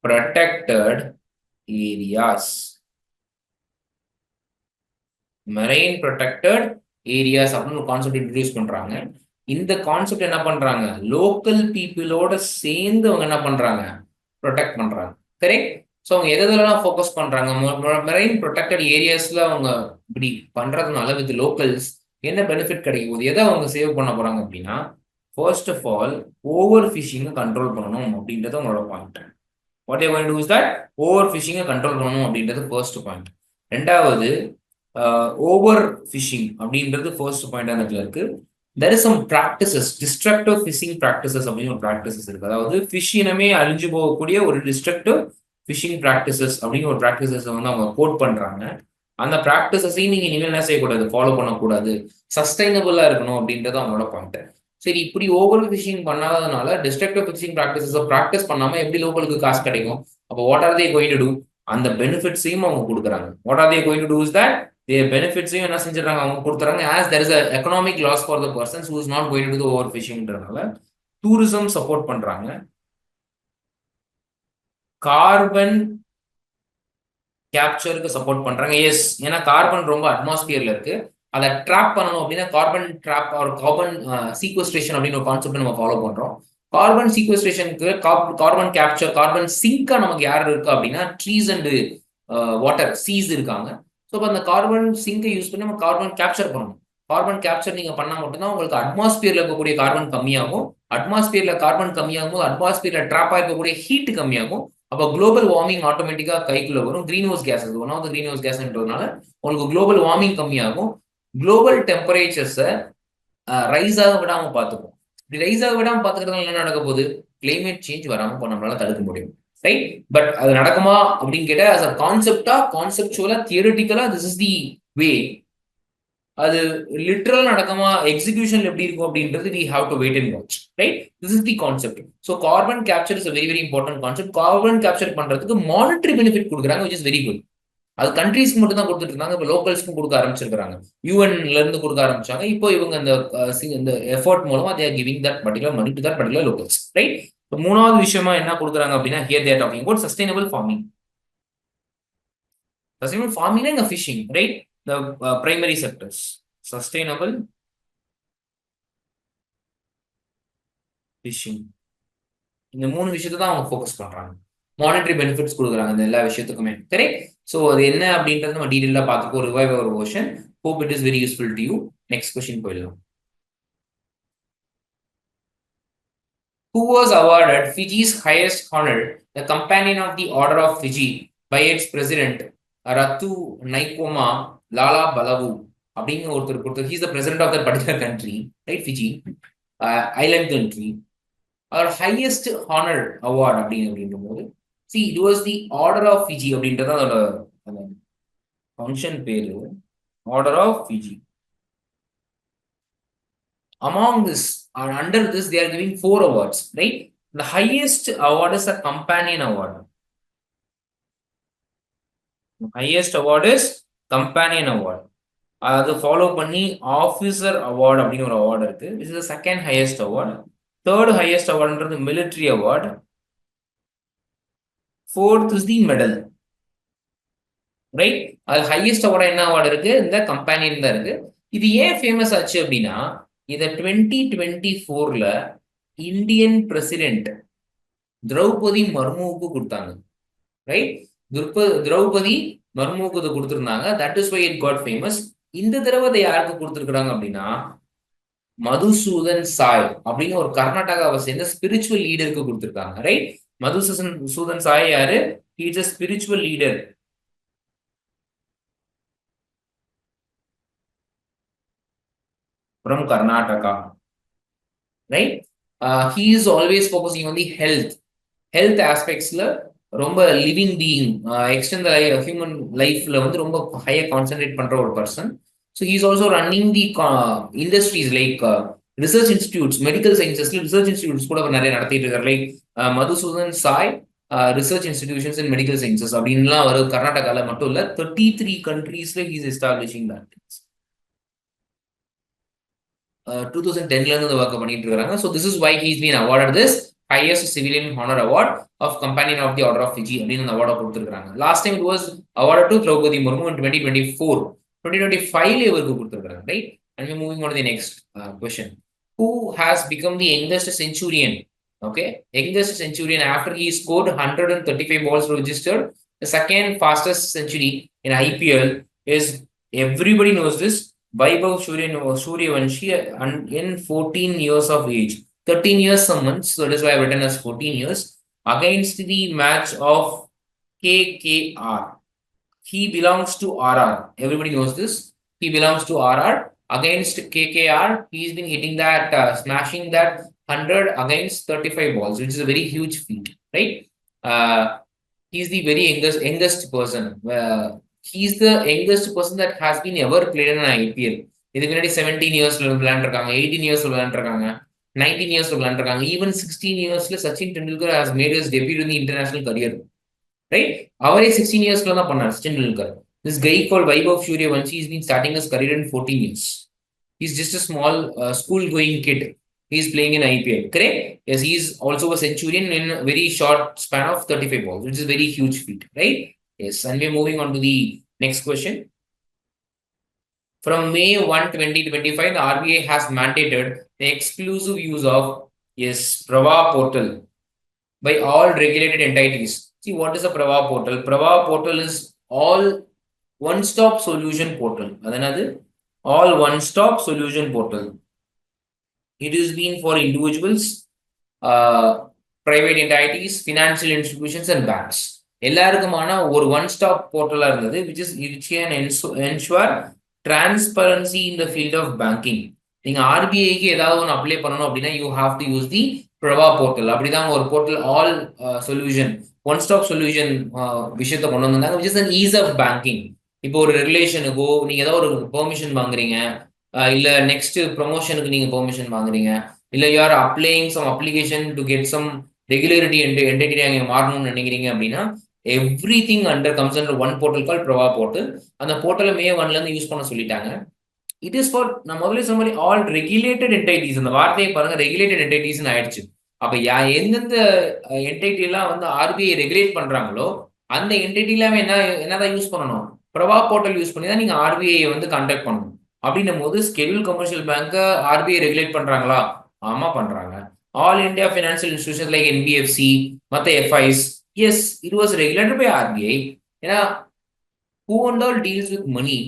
protected areas. marine protected areas அப்படின்னு ஒரு கான்செப்ட் இன்ட்ரோடியூஸ் பண்றாங்க. இந்த கான்செப்ட் என்ன பண்றாங்க? லோக்கல் பீப்புளோட சேர்ந்து அவங்க என்ன பண்றாங்க? ப்ரொடெக்ட் பண்றாங்க, கரெக்ட்? ஸோ அவங்க எதெல்லாம் ஃபோக்கஸ் பண்றாங்க? மெரைன் ப்ரொடெக்டட் ஏரியாஸ்ல அவங்க இப்படி பண்றதுனால வித் லோக்கல்ஸ் என்ன பெனிஃபிட் கிடைக்கும் போது எதை அவங்க சேவ் பண்ண போறாங்க அப்படின்னா, ஃபர்ஸ்ட் ஆஃப் ஆல் ஓவர் ஃபிஷிங்கை கண்ட்ரோல் பண்ணணும் அப்படின்றது அவங்களோட point. What you going to do is that over ஃபிஷிங்கை கண்ட்ரோல் பண்ணணும் அப்படின்றது ஃபர்ஸ்ட் பாயிண்ட். ரெண்டாவது ஓவர் ஃபிஷிங் அப்படின்றது ஃபர்ஸ்ட் பாயிண்ட் அந்த இடத்துல இருக்கு. there is some practices, destructive fishing practices அப்படின்னு ஒரு practices இருக்கு. அதாவது ஃபிஷ் இனமே அழிஞ்சு போகக்கூடிய ஒரு destructive fishing practices அப்படின்னு ஒரு practices வந்து அவங்க கோட் பண்றாங்க. அந்த practices-ஐயும் நீங்க இனிமேல் என்ன செய்யக்கூடாது? ஃபாலோ பண்ணக்கூடாது, சஸ்டைனபிளா இருக்கணும் அப்படின்றது அவங்களோட பாயிண்ட். சரி, இப்படி ஓவர் ஃபிஷிங் பண்ணாததுனால டிஸ்ட்ரக்டிவ் ஃபிஷிங் ப்ராக்டிசஸை ப்ராக்டிஸ் பண்ணாம எப்படி லோக்கலுக்கு காசு கிடைக்கும்? அப்போ what are they going to do? அந்த பெனிஃபிட்ஸையும் அவங்க கொடுக்குறாங்க. What are they going to do is that their benefits-ஐயும் என்ன செஞ்சிடறாங்க? அவங்க கொடுத்துறாங்க. as there is a economic loss for the persons who is not going to do the overfishing-ன்றனால டூரிசம் சப்போர்ட் பண்றாங்க. கார்பன் கேப்சருக்கு சப்போர்ட் பண்றாங்க. எஸ், ஏன்னா கார்பன் ரொம்ப அட்மாஸ்பியர்ல இருக்கு. அதை ட்ராப் பண்ணணும் அப்படின்னா carbon trap or carbon sequestration அப்படின்னு ஒரு கான்செப்ட் நம்ம ஃபாலோ பண்றோம். கார்பன் சீக்வஸ்ட்ரேஷனுக்கு கார்பன் கேப்சர், கார்பன் சிங்கா நமக்கு யார் இருக்கு அப்படின்னா ட்ரீஸ் அண்ட் வாட்டர், சீஸ் இருக்காங்க. ஸோ இப்போ அந்த கார்பன் சிங்கை யூஸ் பண்ணி நம்ம கார்பன் கேப்சர் பண்ணணும். கார்பன் கேப்சர் நீங்க பண்ணா மட்டும்தான் உங்களுக்கு அட்மாஸ்பியர்ல இருக்கக்கூடிய கார்பன் கம்மியாகும். அட்மாஸ்பியர்ல கார்பன் கம்மியாகும், அட்மாஸ்பியர்ல ட்ராப் ஆகிருக்கக்கூடிய ஹீட் கம்மியாகும். அப்போ குளோபல் வார்மிங் ஆட்டோமேட்டிக்கா கைக்குள்ள வரும். Greenhouse gases one of the greenhouse கேஸ்ன்றதுனால உங்களுக்கு குளோபல் வார்மிங் கம்மியாகும். குளோபல் டெம்பரேச்சர்ஸை ரைஸ் ஆக விடாம பார்த்துக்கும். இப்படி ரைஸ் ஆக விடாம பார்த்துக்கிறதுனால என்ன நடக்க போகுது? கிளைமேட் சேஞ்ச் வராம நம்மளால தடுக்க முடியும். ரைட்? பட் அது நடக்குமா அப்படின்னு கேட்டா as a கான்செப்டுவலா தியரிட்டிக்கலா திஸ் இஸ் தி வே. அது லிட்டரல் நடக்குமா, எக்ஸிகியூஷன் எப்படி இருக்கும் அப்படின்றது we have to wait and watch. Right? this is the concept. so carbon capture is a very very important concept. Carbon capture பண்றதுக்கு மானிட்டரி பெனிஃபிட் கொடுக்குறாங்க, which is very good. அது கண்ட்ரீஸ்க்கு மட்டும் தான் கொடுத்துட்டு இருந்தாங்க. இப்போ லோக்கல்ஸ்க்கும் கொடுக்க ஆரம்பிச்சிருக்காங்க. யூஎன்ல இருந்து கொடுக்க ஆரம்பிச்சாங்க. இப்போ இவங்க இந்த எஃபோர்ட் மூலமா they are giving that particular money to that particular locals. Right? மூணாவது விஷயமா என்ன கொடுக்குறாங்க அப்படின்னா here they are talking about sustainable farming. Sustainable farming and fishing, right? The primary sectors. Sustainable fishing. இந்த மூணு விஷயத்தை தான் அவங்க ஃபோக்கஸ் பண்றாங்க. மானிட்டரி பெனிஃபிட்ஸ் கொடுக்குறாங்க இந்த எல்லா விஷயத்துக்குமே. கரெக்ட்? ஸோ அது என்ன அப்படின்றது நம்ம டீடைலாக பார்த்துக்கோ. Revive our version. Hope it is very useful to you. Next question போயிடலாம். Who was awarded Fiji's highest honor, the Companion of the Order of Fiji, by its president Ratu Naikoma Lala Balawu? அப்படிங்கிற ஒருத்தர் கொடுத்தார். He is the president of that particular country, right? Fiji, island country. Our highest honor award அப்படின்ற போது see it was the Order of Fiji அப்படின்றது அதோட function பேரு. Order of Fiji. Among this or under this they are giving 4 awards, right? The highest award is a Companion award. The highest award is Companion award. அது follow பண்ணி officer award அப்படின்னு ஒரு award இருக்கு. This is the second highest award. Third highest awardன்றது military award. Fourth is the medal. Right? அது highest award என்ன award இருக்கு? இந்த companion தான் இருக்கு. இது ஏன் ஃபேமஸ் ஆச்சு அப்படின்னா இதை 2024ல இந்தியன் பிரசிடென்ட் திரௌபதி மர்முவுக்கு கொடுத்தாங்க. ரைட்? திரௌபதி மர்முவுக்கு இதை கொடுத்துருந்தாங்க. That is why it got famous. இந்த தடவை இதை யாருக்கு கொடுத்துருக்குறாங்க அப்படின்னா மதுசூதன் சாய் அப்படின்னு ஒரு கர்நாடகாவை சேர்ந்த ஸ்பிரிச்சுவல் லீடருக்கு கொடுத்துருக்காங்க. ரைட்? மதுசூதன் சாய் யாரு? He is a spiritual leader. From Karnataka, right? He is always focusing on the health aspects la romba living being extend the human life la vandu romba higher concentrate pandra or person. So he is also running the industries like research institutes, medical sciences research institutes kuda nariya nadathittu irukar, like Madhusudan Sai research institutions in medical sciences அப்படின்லாம் அவர் கர்நாடகால மட்டும் இல்ல 33 countries he is establishing that. 2010ல இருந்து இந்த work பண்ணிட்டு இருக்காங்க. So this is why he is being awarded this highest civilian honor award of Companion of the Order of Fiji அப்படின்னு அந்த அவார்டை கொடுத்திருக்காங்க. Last time it was awarded to Draupadi Murmu in 2024. 2025ல இவருக்கு கொடுத்திருக்காங்க. Right? And we are moving on to the next question. Who has become the youngest centurion? Okay, youngest centurion after he scored 135 balls registered. The second fastest century in IPL is, everybody knows this, Vaibhav Suryavanshi in 14 years of age. 13 years some months, so that is why I have written as 14 years, against the match of KKR. He belongs to RR. Everybody knows this. He belongs to RR. Against KKR, he's been hitting that, smashing that 100 against 35 balls, which is a very huge feat, right? He's the very youngest person. He's the youngest person that has been ever played in an IPL. இதுக்கு முன்னாடி 17 இயர்ஸ்ல விளையாண்டுருக்காங்க, 18 இயர்ஸ்ல விளையாண்டுருக்காங்க, 19 இயர்ஸ்ல விளையாண்டுருக்காங்க, even 16 இயர்ஸ்ல Sachin Tendulkar has made his debut in the international career. Right? அவரே 16 இயர்ஸ்ல தான் பண்ணார் Sachin Tendulkar. This guy called Vaibhav Suryavanshi has been starting his career in 14 years. He's just a small school-going kid. He's playing in IPL. Correct? Yes, he's also a centurion in a very short span of 35 balls, which is a very huge feat, right? Yes, and we're moving on to the next question. From May 1, 2025, the RBI has mandated the exclusive use of Prava portal by all regulated entities. See, what is a Prava portal? Prava portal is all one-stop solution portal. Adanadu all one-stop solution portal. It is been for individuals, private entities, financial institutions and banks. எல்லாருக்குமான ஒரு one stop போர்ட்டலா இருந்தது which can ensure transparency in the field of banking. நீங்க ஆர்பிஐக்கு ஏதாவது ஒன்று apply பண்ணணும் அப்படின்னா you have to use the Pravaah portal. அப்படிதான் ஒரு portal all solution one stop solution விஷயத்தை கொண்டு வந்தாங்க which is an ease of banking. இப்போ ஒரு ரெகுலேஷனுக்கோ நீங்க ஏதாவது ஒரு பெர்மிஷன் வாங்குறீங்க, இல்ல நெக்ஸ்ட் ப்ரொமோஷனுக்கு நீங்க பெர்மிஷன் வாங்குறீங்க, இல்ல you are applying some application to get some regulatory entity அங்கே மாறணும்னு நினைக்கிறீங்க அப்படின்னா everything comes under one portal call Pravaah portal. அந்த போர்ட்டலை May 1 இருந்து யூஸ் பண்ண சொல்லிட்டாங்க. இட் இஸ் ஃபார் நான் முதல்ல சொன்ன மாதிரி ஆல் ரெகுலேட்டட் என்டைட்டிஸ். அந்த வார்த்தையை பாருங்க, ரெகுலேட்டட் என்டைட்டிஸ்னு ஆயிடுச்சு. அப்ப எந்தெந்த என்டைட்டி எல்லாம் வந்து ஆர்பிஐ ரெகுலேட் பண்றாங்களோ அந்த என்டைட்டி எல்லாமே என்னதான் யூஸ் பண்ணணும், பிரபா போர்ட்டல் யூஸ் பண்ணி தான் நீங்க ஆர்பிஐ வந்து கான்டாக்ட் பண்ணணும். அப்படின்னும் போது schedule commercial bank RBI regulate பண்றாங்களா? ஆமா பண்றாங்க. All India financial institution like NBFC மற்ற FIs, yes it was regulated by RBI. ஏன்னா who and all deals with money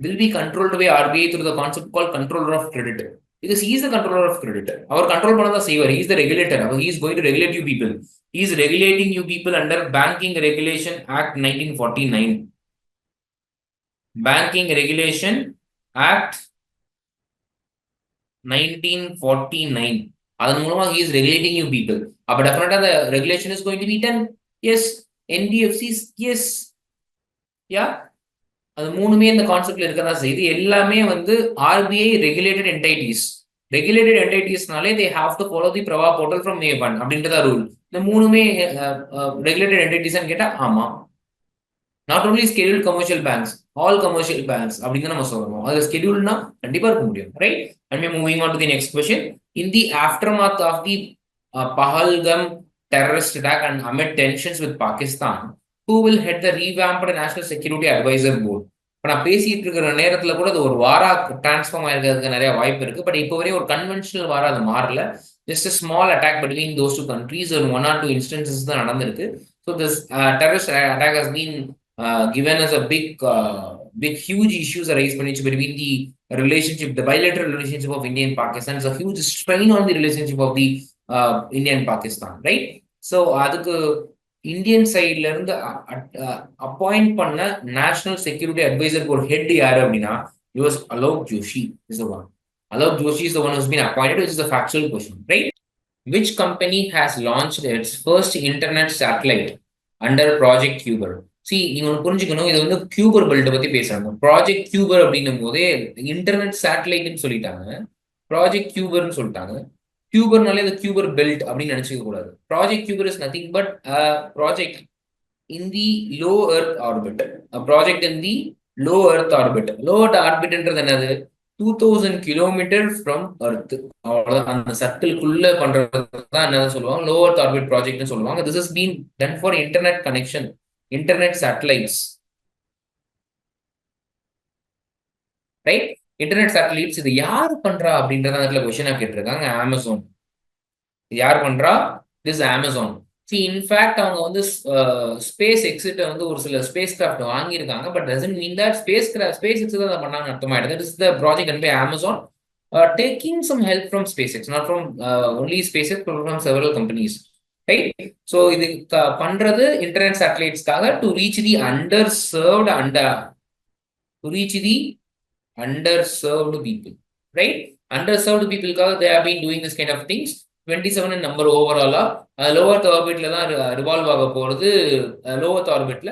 will be controlled by RBI through the concept called controller of credit. Because he is the controller of credit. Our control panada saver. He is the regulator. He is going to regulate you people. He is regulating you people under Banking Regulation Act 1949. Banking Regulation Act 1949. அதன் மூலமா he is regulating you people. அப்ப definitely the regulation is going to be done. Yes. NBFCs, yes. Yeah. அது மூணுமே இந்த கான்செப்ட்ல இருக்கதா செய்து. எல்லாமே வந்து ஆர்பிஐ ரெகுலேட்டட் என்டைட்டிஸ். ரெகுலேட்டட் என்டைட்டிஸ்னாலே they have to follow the Pravaah portal from May 1 அப்படின்றதா ரூல். இந்த மூணுமே ரெகுலேட்டட் என்டைட்டிஸ்ன்னு கேட்டா ஆமா. Not only scheduled commercial banks, all commercial banks அப்படின்னு நம்ம சொல்லணும். அது ஸ்கெடியூல்னா கண்டிப்பா இருக்க முடியும், right? And moving on to the next question. In the aftermath of the Pahalgam terrorist attack and amid tensions with Pakistan, who will head the revamped National Security Advisor Board? இப்போ நான் பேசிட்டு இருக்கிற நேரத்தில் கூட அது ஒரு வாரா டிரான்ஸ்ஃபார்ம் ஆயிருக்கிறதுக்கு நிறைய வாய்ப்பு இருக்கு. பட் இப்போ வரையும் ஒரு கன்வென்ஷனல் வாரா அது மாறல. Just small attack between those two countries, ஒரு 1 or 2 இன்ஸ்டன்சஸ் தான் நடந்திருக்கு. So this terrorist attack has been given as a big huge issues arise between the relationship, the bilateral relationship of India and Pakistan. It's a huge strain on the relationship of the India and Pakistan, right? So அதுக்கு Indian சைட்ல இருந்து appoint பண்ண national security advisor ஒரு head யாரு அப்படின்னா it was Alok Joshi is the one. Alok Joshi is the one who's been appointed, which is a factual question, right? Which company has launched its first internet satellite under Project Kuiper? See, நீங்க புரிஞ்சுக்கணும், இது வந்து கியூபர் belt பத்தி பேசுறாங்க. Project கியூபர் அப்படின்னும் போதே internet சேட்டலைட்னு சொல்லிட்டாங்க, project கியூபர்னு சொல்லிட்டாங்க. கியூபர்னாலே அது கியூபர் பெல்ட் அப்படின்னு நினைச்சுக்க கூடாது. Project Kuiper is nothing but project in the low earth orbit. Project in the low earth orbit. Low earth ஆர்பிட்ன்றது என்னது? 2000 கிலோமீட்டர் ஃப்ரம் எர்த். அவ்வளவுதான். அந்த சர்க்கிள்குள்ள பண்றது தான் என்னது சொல்லுவாங்க, லோ எர்த் ஆர்பிட் ப்ராஜெக்ட்னு சொல்லுவாங்க. This is been done for internet connection, internet satellites, right? Internet satellites இது யார் பண்றா அப்படின்றத கொஸ்டினா கேட்டிருக்காங்க. அமேசான். யார் பண்றா? This Amazon. இன்ஃபேக்ட் அவங்க வந்து ஸ்பேஸ் எக்ஸிட்ட வந்து ஒரு சில ஸ்பேஸ் கிராஃப்ட் வாங்கியிருக்காங்க. But doesn't mean that SpaceX தான் பண்ணாங்க அர்த்தமாயிடுது. This is the project and by Amazon taking some help from SpaceX, not from only SpaceX, from several companies, right? So இது பண்றது internet சேட்டலைட்ஸ்க்காக to reach the underserved people, right? Underserved people they have been doing this kind of things. 27 number overall. Lower orbitல தான் revolve ஆக போறது. Lower orbitல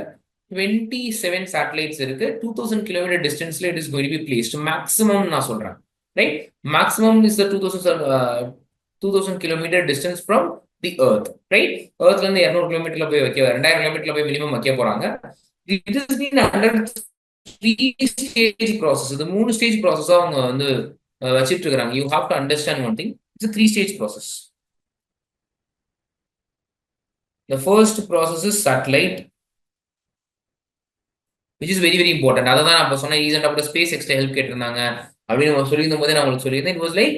27 satellites இருக்கு. 2000 km distanceல it is going to be placed. Maximum நான் சொல்றேன், right? Maximum is the 2000 km distance from the earth, right? earthல இருந்து 200 km போய் வைக்க, 2000 km போய் மினிமம் வைக்க போறாங்க. It has been under 3-stage process. இது 3 ஸ்டேஜ் ப்ராசஸா அவங்க வந்து வச்சிட்டு இருக்காங்க. You have to understand one thing. It's a 3-stage process. The first process is satellite, which is very very important. அதான் நான் அப்ப சொன்ன ரீசன்ட் அப்ப ஸ்பேஸ் எக்ஸ் ஹெல்ப் கேட்டிருந்தாங்க அப்படின்னு சொல்லியிருந்த போதே நான் உங்களுக்கு சொல்லியிருந்தேன். It was like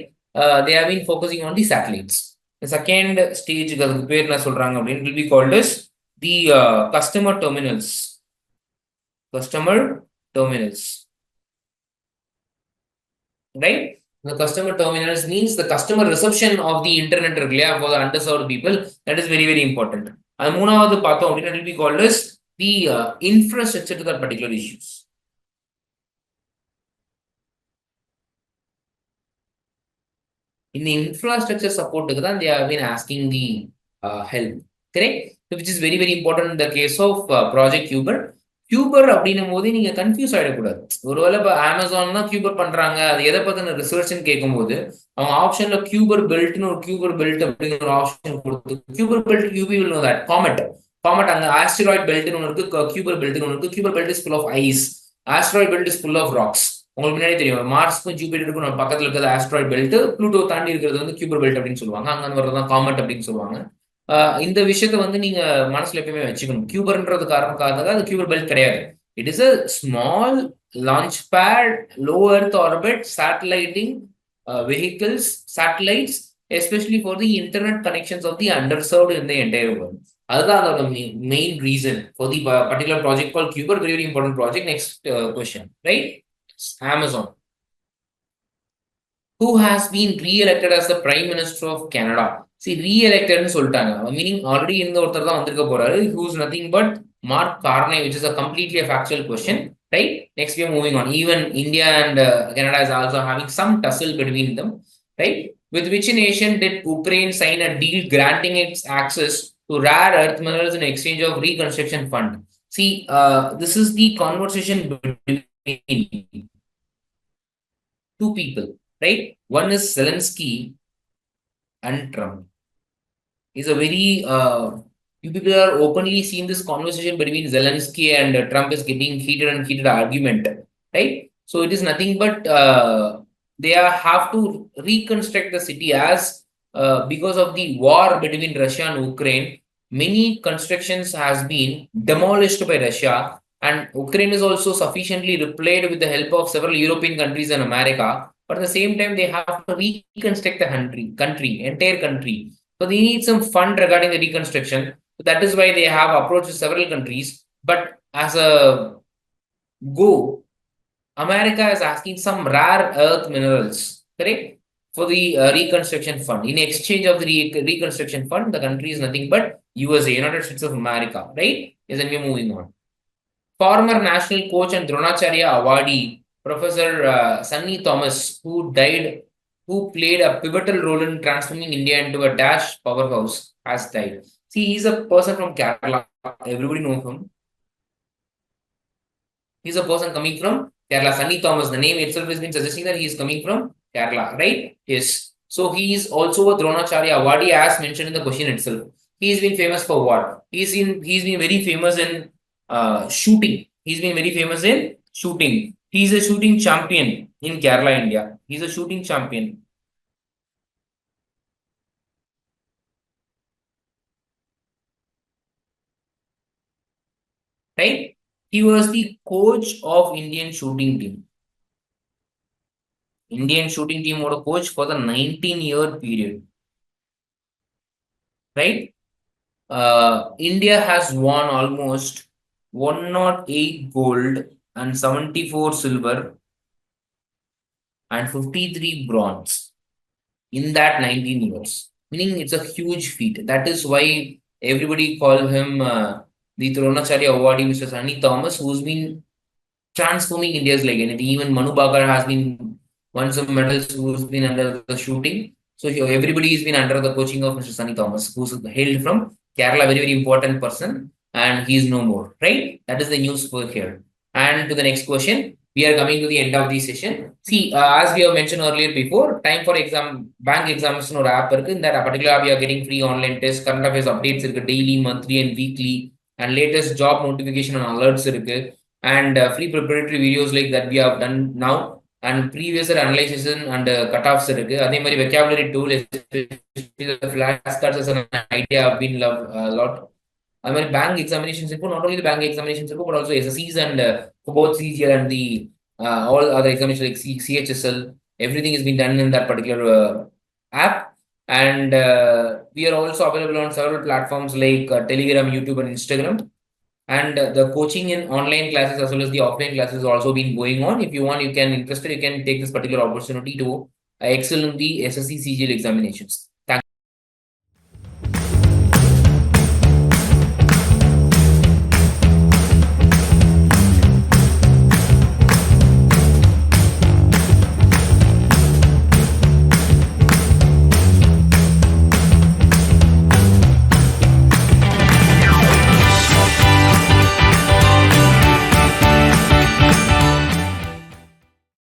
they have been focusing on the satellites. The second stage அதுக்கு பேர் என்ன சொல்றாங்க அப்படின்னு will be called as the customer terminals. Right? The customer terminals means the customer reception of the internet for the underserved people. That is very, very important. And மூணாவது பார்த்தோம் அப்படின்னா it will be called as the infrastructure to that particular issues. In the infrastructure support, they have been asking the help. Correct? Which is very, very important in the case of Project Cuber. Cuber அப்படின்னும் போது நீங்க confuse ஆயிடக்கூடாது. ஒருவேளை இப்போ Amazon தான் கியூபர் பண்றாங்க, அது எதை பத்தின ரிசர்ச்னு கேட்கும்போது அவங்க ஆப்ஷன்ல கியூபர் பெல்ட்னு ஒரு கியூபர் பெல்ட் அப்படிங்கிற ஒரு ஆப்ஷன் கொடுத்து கியூபர் பெல்ட் யூபி வில் நோ தட் காமெட் அங்க ஆஸ்ட்ராய்ட் பெல்ட்னு ஒன்று இருக்கு, கியூபர் பெல்ட்னு ஒன்று இருக்கு. Kuiper belt is full of ice, asteroid belt is full of rocks. உங்களுக்கு முன்னாடி தெரியும் மார்ஸ்க்கும் ஜூபிட்டருக்கும் நம்ம பக்கத்துல இருக்கிறது ஆஸ்ட்ராய்ட் பெல்ட், ப்ளூட்டோ தாண்டி இருக்கிறது வந்து கியூபர் பெல்ட் அப்படின்னு சொல்லுவாங்க. அங்க வரதான் காமெட் அப்படின்னு சொல்லுவாங்க. இந்த விஷயத்த நீங்க மனசுல எப்பயுமே வச்சுக்கணும். கியூபர்ன்றது காரணத்துக்காக அது கியூபர் பெல்ட் கிடையாது. It is a small launch pad, low earth orbit satelliting vehicles, satellites, especially for the internet connections of the underserved in the entire world. That's the main reason for the particular project called Cuber. Very, very important project. Next question, right? Amazon. Who has been re-elected as the Prime Minister of Canada? See, re-elected meaning already in the order who's nothing but Mark Carney, which is a completely a factual question, right? Next we are moving on. Even India and Canada is also having some tussle between them, right? With which nation did Ukraine sign a deal granting its access to rare earth minerals in exchange of reconstruction fund? See, this is the conversation between two people, right? One is Zelensky and Trump. Is a very you people are openly seeing this conversation between Zelensky and Trump is getting heated argument, right? So it is nothing but they have to reconstruct the city as because of the war between Russia and Ukraine. Many constructions has been demolished by Russia, and Ukraine is also sufficiently replied with the help of several European countries and America. But at the same time, they have to reconstruct the entire country. So they need some fund regarding the reconstruction. So that is why they have approached several countries. But as a go, America is asking some rare earth minerals, correct? For the reconstruction fund. In exchange of the reconstruction fund, the country is nothing but USA, United States of America, right? Yes, and we're moving on. Former national coach and Dronacharya awardee, Professor Sunny Thomas, who played a pivotal role in transforming India into a dash powerhouse, has died. See, he's a person from Kerala. Everybody knows him. He's a person coming from Kerala. Sunny Thomas, the name itself has been suggesting that he is coming from Kerala, right? Yes. So he is also a Dronacharya awardee, as mentioned in the question itself. He's been famous for what? He's been very famous in shooting. He's been very famous in shooting. He's a shooting champion in Kerala, India. He's a shooting champion. Right? He was the coach of Indian shooting team. Indian shooting team was a coach for the 19-year period. Right? India has won almost 108 gold and 74 silver and 53 bronze in that 19 years. Meaning it's a huge feat. That is why everybody call him the Dronacharya awardee, Mr. Sunny Thomas, who's been transforming India's legacy. Even Manu Bhakar has been won some medals, who's been under the shooting. So everybody has been under the coaching of Mr. Sunny Thomas, who's hailed from Kerala, very, very important person, and he's no more, right? That is the news for here. And to the next question, we are coming to the end of the session. See, as we have mentioned earlier before, time for exam, bank exams no app in that particular we are getting free online tests, current affairs updates daily, monthly and weekly, and latest job notification and alerts and free preparatory videos like that we have done now, and previous analysis and cutoffs adhe mari vocabulary tool, especially the flashcards as an idea have been loved a lot. I mean, bank examinations, not only the bank examinations, but also SSCs and for both CGL and the all other examinations like CHSL, everything has been done in that particular app. And we are also available on several platforms like Telegram, YouTube, and Instagram. And the coaching in online classes as well as the offline classes also been going on. If you want, you can take this particular opportunity to excel in the SSCCGL examinations.